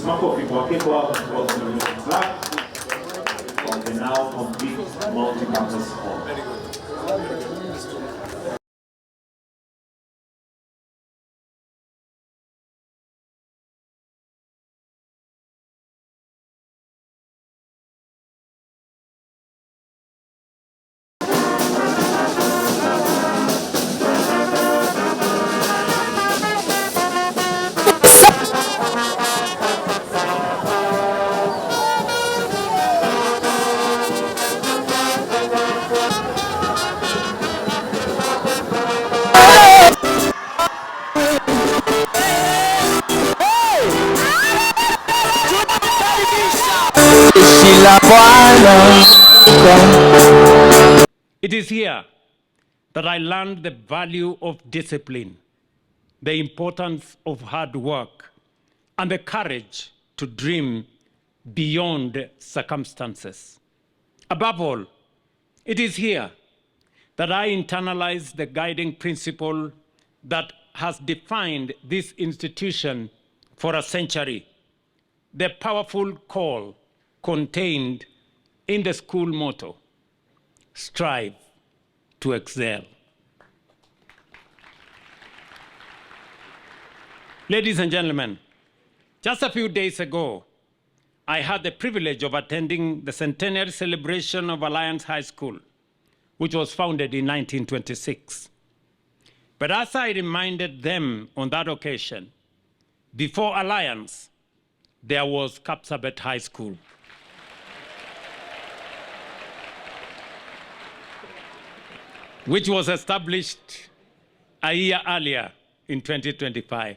Makofi kwa kipo hapa kwa flag on the now complete multi-purpose hall. Very good. It is here that I learned the value of discipline, the importance of hard work, and the courage to dream beyond circumstances. Above all, it is here that I internalized the guiding principle that has defined this institution for a century, the powerful call contained in the school motto, strive to excel. Ladies and gentlemen, just a few days ago, I had the privilege of attending the centenary celebration of Alliance High School, which was founded in 1926. But as I reminded them on that occasion, before Alliance, there was Kabsabet High School. Which was established a year earlier in 2025.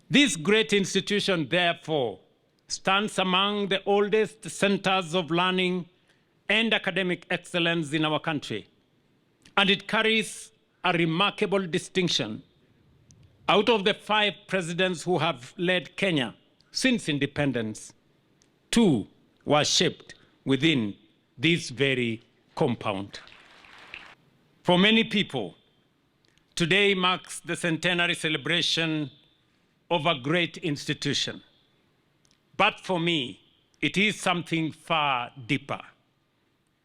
This great institution, therefore, stands among the oldest centers of learning and academic excellence in our country, and it carries a remarkable distinction. Out of the 5 presidents who have led Kenya since independence, 2 were shaped within this very compound. For many people, today marks the centenary celebration of a great institution. But for me, it is something far deeper.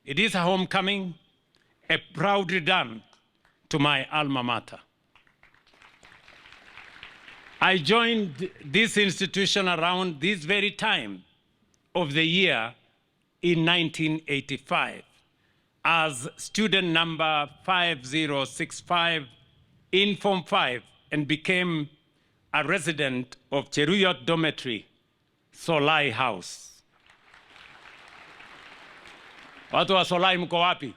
It is a homecoming, a proud return to my alma mater. I joined this institution around this very time of the year in 1985 as student number 5065 in Form 5 and became a resident of Cheruyot Dormitory, Solai House. Watu wa Solai mko wapi?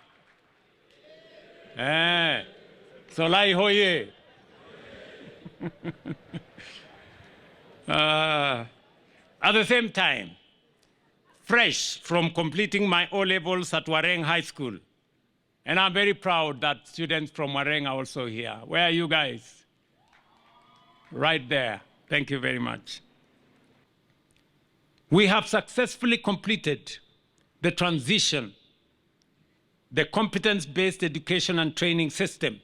Solai hoye. At the same time, fresh from completing my O-levels at Wareng High School, and I'm very proud that students from Wareng are also here. Where are you guys? Right there. Thank you very much. We have successfully completed the transition, the competence-based education and training system,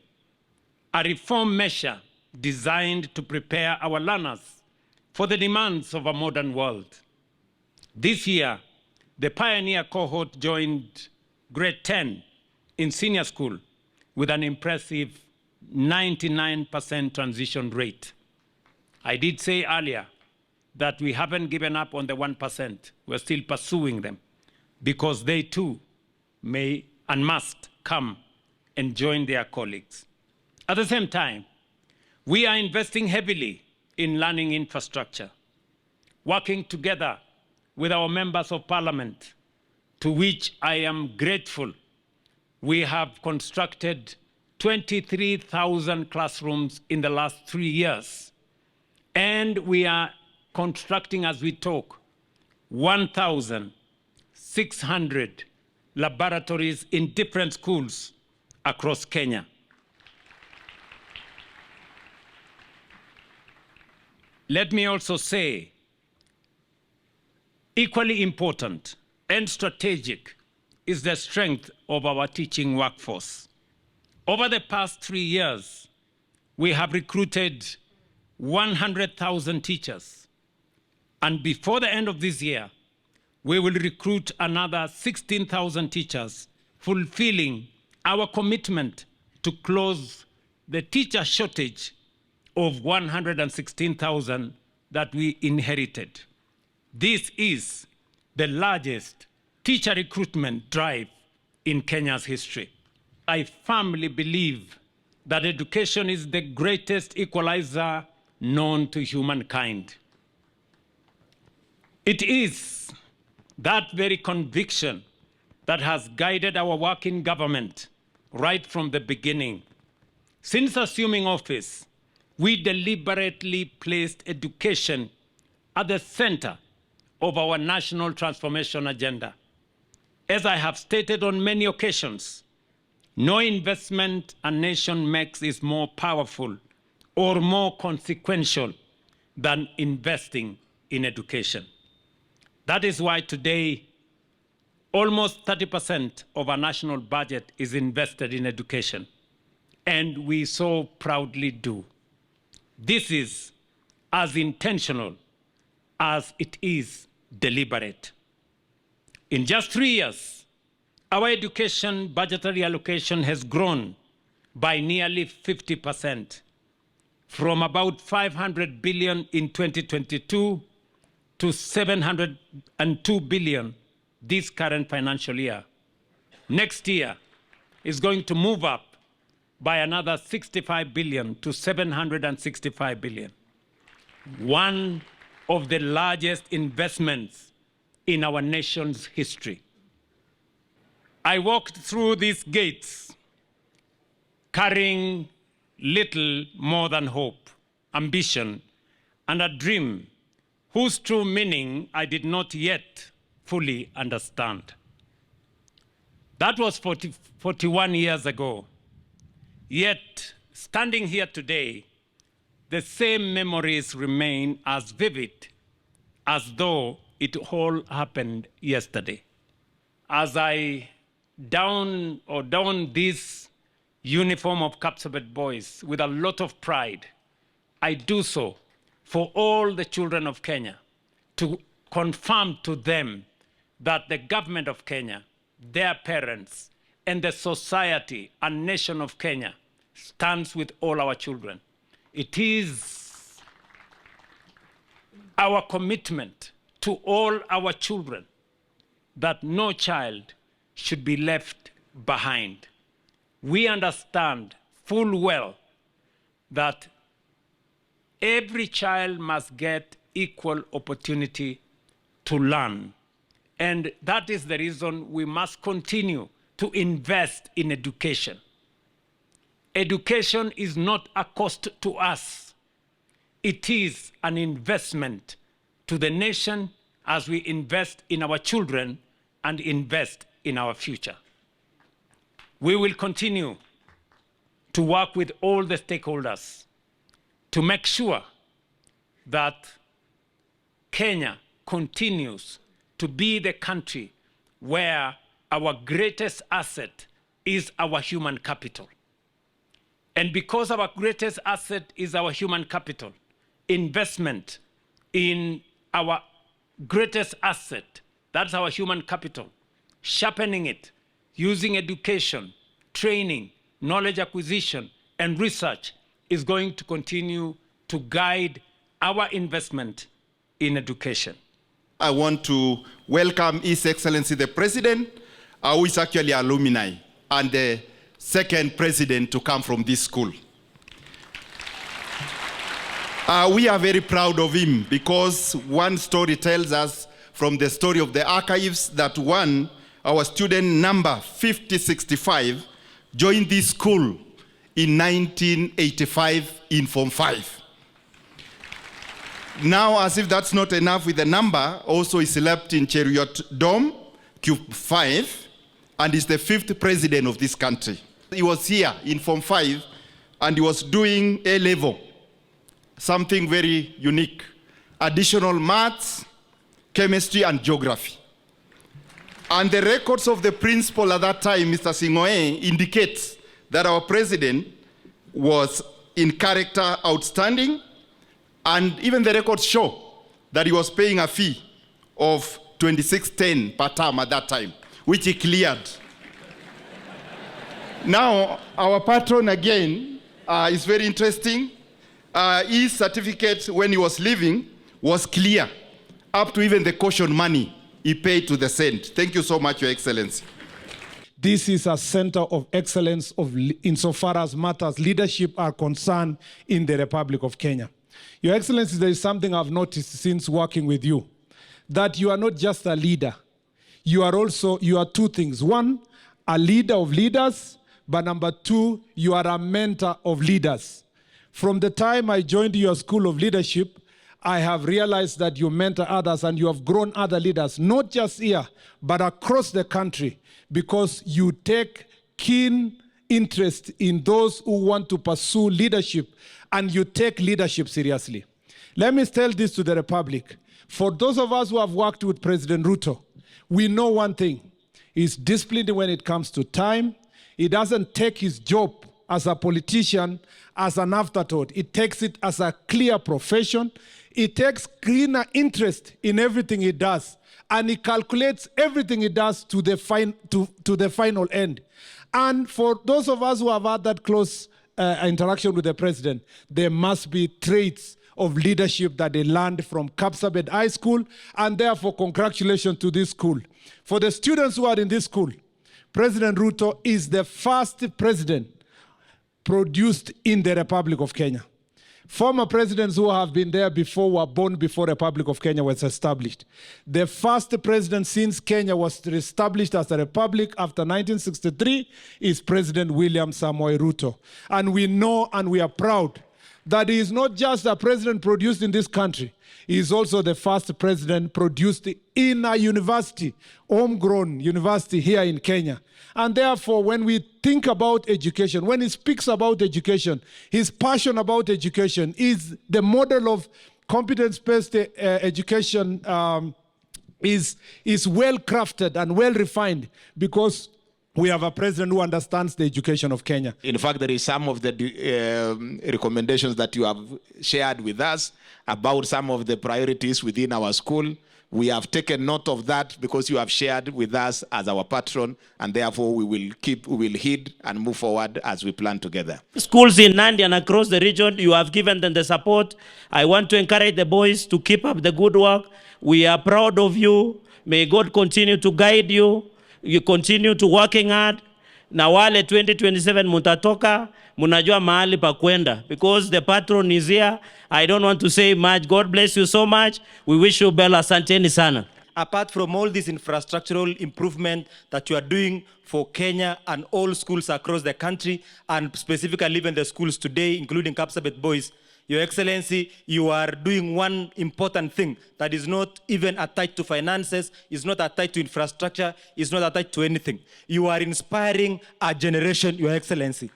a reform measure designed to prepare our learners for the demands of a modern world. This year, the pioneer cohort joined grade 10 in senior school, with an impressive 99% transition rate. I did say earlier that we haven't given up on the 1%. We're still pursuing them because they too may and must come and join their colleagues. At the same time, we are investing heavily in learning infrastructure, working together with our members of parliament, to which I am grateful. We have constructed 23,000 classrooms in the last 3 years, and we are constructing, as we talk, 1,600 laboratories in different schools across Kenya. Let me also say, equally important and strategic is the strength of our teaching workforce. Over the past 3 years, we have recruited 100,000 teachers. And before the end of this year, we will recruit another 16,000 teachers, fulfilling our commitment to close the teacher shortage of 116,000 that we inherited. This is the largest teacher recruitment drive in Kenya's history. I firmly believe that education is the greatest equalizer known to humankind. It is that very conviction that has guided our work in government right from the beginning. Since assuming office, we deliberately placed education at the center of our national transformation agenda. As I have stated on many occasions, no investment a nation makes is more powerful or more consequential than investing in education. That is why today, almost 30% of our national budget is invested in education, and we so proudly do. This is as intentional as it is deliberate. In just 3 years, our education budgetary allocation has grown by nearly 50%, from about 500 billion in 2022 to 702 billion this current financial year. Next year is going to move up by another 65 billion to 765 billion. One of the largest investments in our nation's history. I walked through these gates carrying little more than hope, ambition, and a dream whose true meaning I did not yet fully understand. That was 41 years ago. Yet, standing here today, the same memories remain as vivid as though it all happened yesterday. As I don this uniform of Kabsabet boys with a lot of pride, I do so for all the children of Kenya, to confirm to them that the government of Kenya, their parents, and the society and nation of Kenya stands with all our children. It is our commitment to all our children that no child should be left behind. We understand full well that every child must get equal opportunity to learn. And that is the reason we must continue to invest in education. Education is not a cost to us. It is an investment to the nation as we invest in our children and invest in our future. We will continue to work with all the stakeholders to make sure that Kenya continues to be the country where our greatest asset is our human capital. And because our greatest asset is our human capital, investment in our greatest asset, that's our human capital, sharpening it, using education, training, knowledge acquisition, and research is going to continue to guide our investment in education. I want to welcome His Excellency the President, who is actually alumni, and the second president to come from this school. We are very proud of him because one story tells us from the story of the archives that our student number 5065 joined this school in 1985 in Form 5. Now, as if that's not enough with the number, also he slept in Chariot Dome, Cube 5, and is the 5th president of this country. He was here in Form 5, and he was doing A-level, something very unique, additional maths, chemistry, and geography. And the records of the principal at that time, Mr. Singoe, indicates that our president was in character outstanding, and even the records show that he was paying a fee of 2610 per term at that time, which he cleared. Now, our patron again is very interesting. His certificate when he was leaving was clear, up to even the caution money he paid to the cent. Thank you so much, Your Excellency. This is a center of excellence insofar as matters leadership are concerned in the Republic of Kenya. Your Excellency, there is something I've noticed since working with you, that you are not just a leader. You are two things. One, a leader of leaders, but number two, you are a mentor of leaders. From the time I joined your school of leadership, I have realized that you mentor others and you have grown other leaders, not just here, but across the country, because you take keen interest in those who want to pursue leadership, and you take leadership seriously. Let me tell this to the Republic. For those of us who have worked with President Ruto, we know one thing. He's disciplined when it comes to time. He doesn't take his job as a politician as an afterthought. He takes it as a clear profession. He takes keener interest in everything he does, and he calculates everything he does to the final end. And for those of us who have had that close interaction with the president, there must be traits of leadership that they learned from Kabsabet High School, and therefore congratulations to this school. For the students who are in this school, President Ruto is the first president produced in the Republic of Kenya. Former presidents who have been there before were born before the Republic of Kenya was established. The first president since Kenya was established as a republic after 1963 is President William Samoei Ruto. And we know and we are proud that he is not just a president produced in this country, he is also the first president produced in a university, homegrown university here in Kenya. And therefore, when we think about education, when he speaks about education, his passion about education is the model of competence-based education is well crafted and well refined, because we have a president who understands the education of Kenya. In fact, there is some of the recommendations that you have shared with us about some of the priorities within our school. We have taken note of that because you have shared with us as our patron, and therefore we will heed and move forward as we plan together. Schools in Nandi and across the region, you have given them the support. I want to encourage the boys to keep up the good work. We are proud of you. May God continue to guide you. You continue to working hard. Na wale 2027 mutatoka, munajua mahali pa kwenda, because the patron is here. I don't want to say much. God bless you so much. We wish you well. Asanteni sana. Apart from all this infrastructural improvement that you are doing for Kenya and all schools across the country, and specifically even the schools today, including Kabsabet boys, Your Excellency, you are doing one important thing that is not even attached to finances, is not attached to infrastructure, is not attached to anything. You are inspiring a generation, Your Excellency.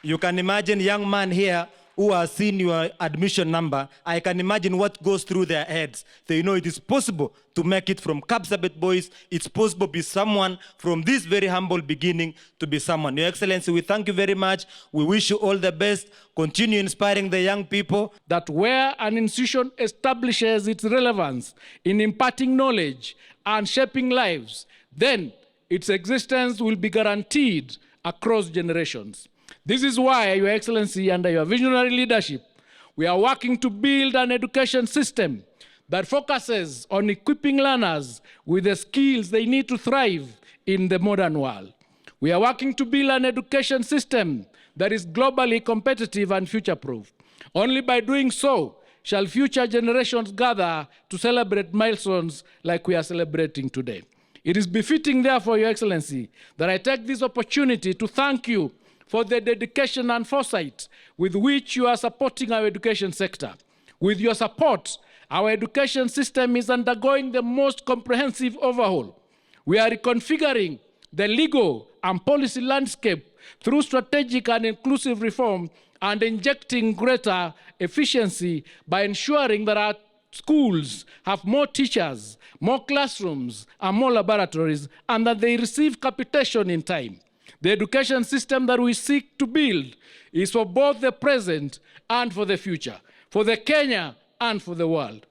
You can imagine a young man here who has seen your admission number. I can imagine what goes through their heads. They know it is possible to make it from Kabsabet boys. It's possible to be someone from this very humble beginning to be someone. Your Excellency, we thank you very much. We wish you all the best. Continue inspiring the young people. That where an institution establishes its relevance in imparting knowledge and shaping lives, then its existence will be guaranteed across generations. This is why, Your Excellency, under your visionary leadership, we are working to build an education system that focuses on equipping learners with the skills they need to thrive in the modern world. We are working to build an education system that is globally competitive and future-proof. Only by doing so shall future generations gather to celebrate milestones like we are celebrating today. It is befitting, therefore, Your Excellency, that I take this opportunity to thank you for the dedication and foresight with which you are supporting our education sector. With your support, our education system is undergoing the most comprehensive overhaul. We are reconfiguring the legal and policy landscape through strategic and inclusive reform and injecting greater efficiency by ensuring that our schools have more teachers, more classrooms, and more laboratories, and that they receive capitation in time. The education system that we seek to build is for both the present and for the future, for the Kenya and for the world.